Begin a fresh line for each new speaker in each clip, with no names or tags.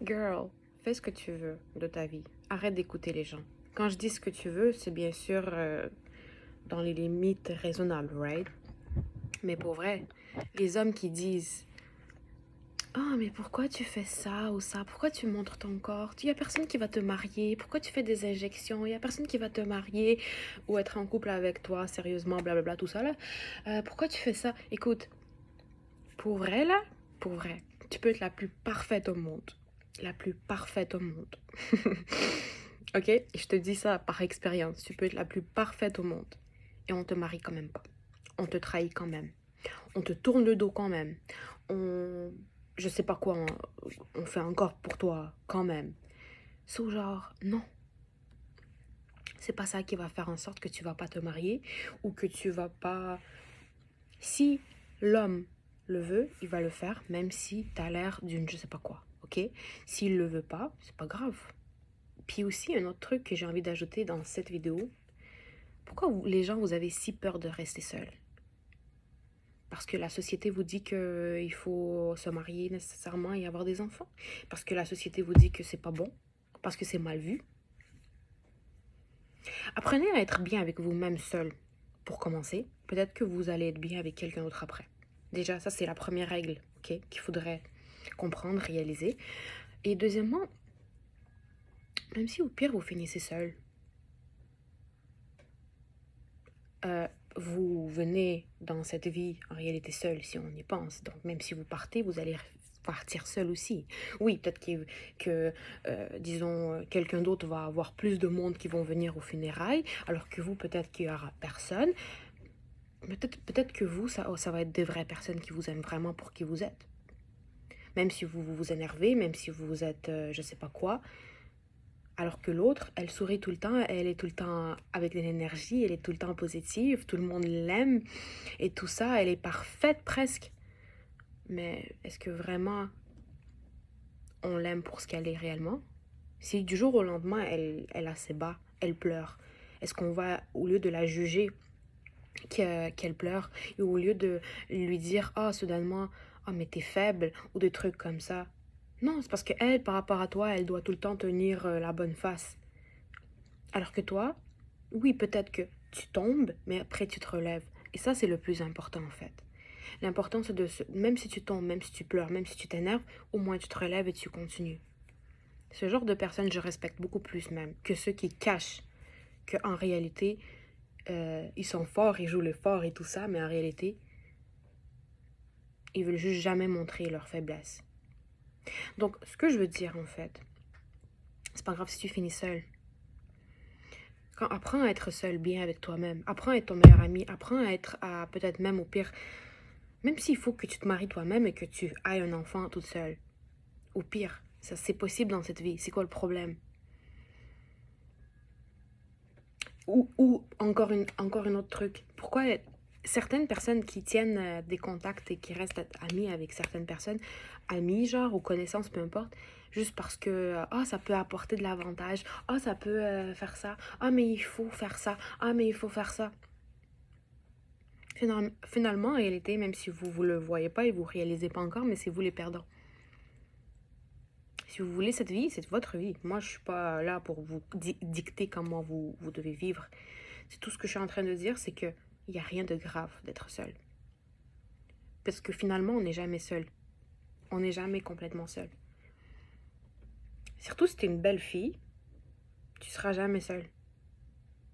Girl, fais ce que tu veux de ta vie. Arrête d'écouter les gens. Quand je dis ce que tu veux, c'est bien sûr dans les limites raisonnables, right? Mais pour vrai, les hommes qui disent «Ah, mais pourquoi tu fais ça ou ça? Pourquoi tu montres ton corps? Il y a personne qui va te marier. Pourquoi tu fais des injections? Il y a personne qui va te marier ou être en couple avec toi, sérieusement, blablabla, tout ça là. Pourquoi tu fais ça?» Écoute, pour vrai là, pour vrai, tu peux être la plus parfaite au monde. La plus parfaite au monde. Ok? Et je te dis ça par expérience. Tu peux être la plus parfaite au monde. Et on te marie quand même pas. On te trahit quand même. On te tourne le dos quand même. On... Je sais pas quoi, on fait encore pour toi quand même. So genre, non. C'est pas ça qui va faire en sorte que tu vas pas te marier ou que tu vas pas... Si l'homme le veut, il va le faire, même si t'as l'air d'une je sais pas quoi, ok? S'il le veut pas, c'est pas grave. Puis aussi, un autre truc que j'ai envie d'ajouter dans cette vidéo, pourquoi les gens, vous avez si peur de rester seul? Parce que la société vous dit qu'il faut se marier nécessairement et avoir des enfants? Parce que la société vous dit que c'est pas bon? Parce que c'est mal vu? Apprenez à être bien avec vous-même seul, pour commencer. Peut-être que vous allez être bien avec quelqu'un d'autre après. Déjà, ça, c'est la première règle, ok, qu'il faudrait comprendre, réaliser. Et deuxièmement, même si au pire, vous finissez seul, vous venez dans cette vie en réalité seul si on y pense. Donc même si vous partez, vous allez partir seul aussi. Oui, peut-être disons, quelqu'un d'autre va avoir plus de monde qui vont venir aux funérailles, alors que vous, peut-être qu'il n'y aura personne. Peut-être que vous, ça va être des vraies personnes qui vous aiment vraiment pour qui vous êtes. Même si vous vous énervez, même si vous êtes je sais pas quoi, alors que l'autre, elle sourit tout le temps, elle est tout le temps avec de l'énergie, elle est tout le temps positive, tout le monde l'aime et tout ça, elle est parfaite presque. Mais est-ce que vraiment on l'aime pour ce qu'elle est réellement? Si du jour au lendemain, elle a ses bas, elle pleure, est-ce qu'on va, au lieu de la juger qu'elle pleure, et au lieu de lui dire, ah, soudainement, ah, mais t'es faible, ou des trucs comme ça, non, c'est parce qu'elle, par rapport à toi, elle doit tout le temps tenir la bonne face. Alors que toi, oui, peut-être que tu tombes, mais après tu te relèves. Et ça, c'est le plus important en fait. L'important, c'est même si tu tombes, même si tu pleures, même si tu t'énerves, au moins tu te relèves et tu continues. Ce genre de personnes, je respecte beaucoup plus même que ceux qui cachent qu'en réalité, ils sont forts, ils jouent le fort et tout ça, mais en réalité, ils veulent juste jamais montrer leur faiblesse. Donc, ce que je veux dire en fait, c'est pas grave si tu finis seul. Apprends à être seul bien avec toi-même. Apprends à être ton meilleur ami. Apprends à être, peut-être même au pire, même s'il faut que tu te maries toi-même et que tu aies un enfant toute seule. Au pire, ça c'est possible dans cette vie. C'est quoi le problème? Ou encore une autre truc. Pourquoi certaines personnes qui tiennent des contacts et qui restent amis avec certaines personnes, amis genre ou connaissances, peu importe, juste parce que ça peut apporter de l'avantage, ça peut faire ça, mais il faut faire ça, mais il faut faire ça. Finalement, en réalité, même si vous ne le voyez pas et vous ne réalisez pas encore, mais c'est vous les perdants. Si vous voulez cette vie, c'est votre vie. Moi, je ne suis pas là pour vous dicter comment vous devez vivre. C'est tout ce que je suis en train de dire, c'est qu'il n'y a rien de grave d'être seul. Parce que finalement, on n'est jamais seul. On n'est jamais complètement seul. Surtout si tu es une belle fille, tu ne seras jamais seule.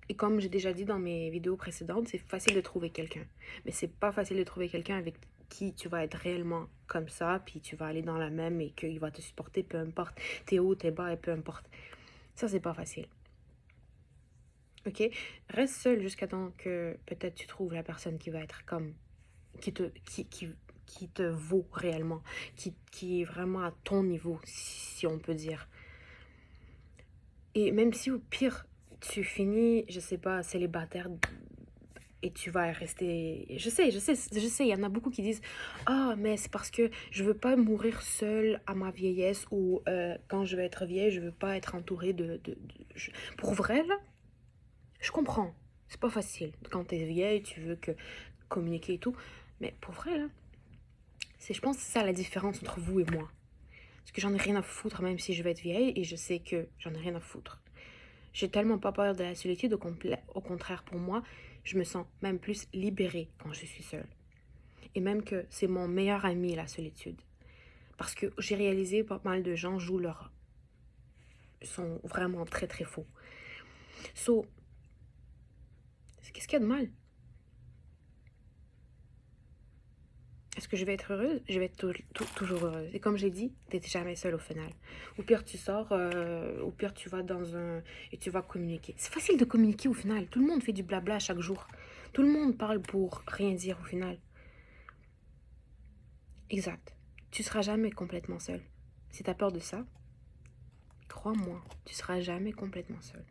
Et comme j'ai déjà dit dans mes vidéos précédentes, c'est facile de trouver quelqu'un. Mais c'est pas facile de trouver quelqu'un avec qui tu vas être réellement comme ça, puis tu vas aller dans la même et qu'il va te supporter, peu importe. T'es haut, t'es bas et peu importe. Ça, c'est pas facile. Ok? Reste seul jusqu'à temps que peut-être tu trouves la personne qui va être comme... qui te vaut réellement. Qui est vraiment à ton niveau, si on peut dire. Et même si au pire, tu finis, je sais pas, célibataire et tu vas rester... Je sais, il y en a beaucoup qui disent « Ah, mais c'est parce que je veux pas mourir seule à ma vieillesse ou quand je vais être vieille, je veux pas être entourée Pour vrai, là, je comprends. C'est pas facile. Quand t'es vieille, tu veux communiquer et tout. Mais pour vrai, là, je pense que c'est ça la différence entre vous et moi. Parce que j'en ai rien à foutre, même si je vais être vieille, et je sais que j'en ai rien à foutre. J'ai tellement pas peur de la solitude, au contraire, pour moi, je me sens même plus libérée quand je suis seule. Et même que c'est mon meilleur ami, la solitude. Parce que j'ai réalisé pas mal de gens sont vraiment très très faux. So, qu'est-ce qu'il y a de mal? Est-ce que je vais être heureuse? Je vais être toujours heureuse. Et comme j'ai dit, t'es jamais seule au final. Au pire, tu sors, au pire, tu vas dans un... et tu vas communiquer. C'est facile de communiquer au final. Tout le monde fait du blabla chaque jour. Tout le monde parle pour rien dire au final. Exact. Tu seras jamais complètement seule. Si t'as peur de ça, crois-moi, tu seras jamais complètement seule.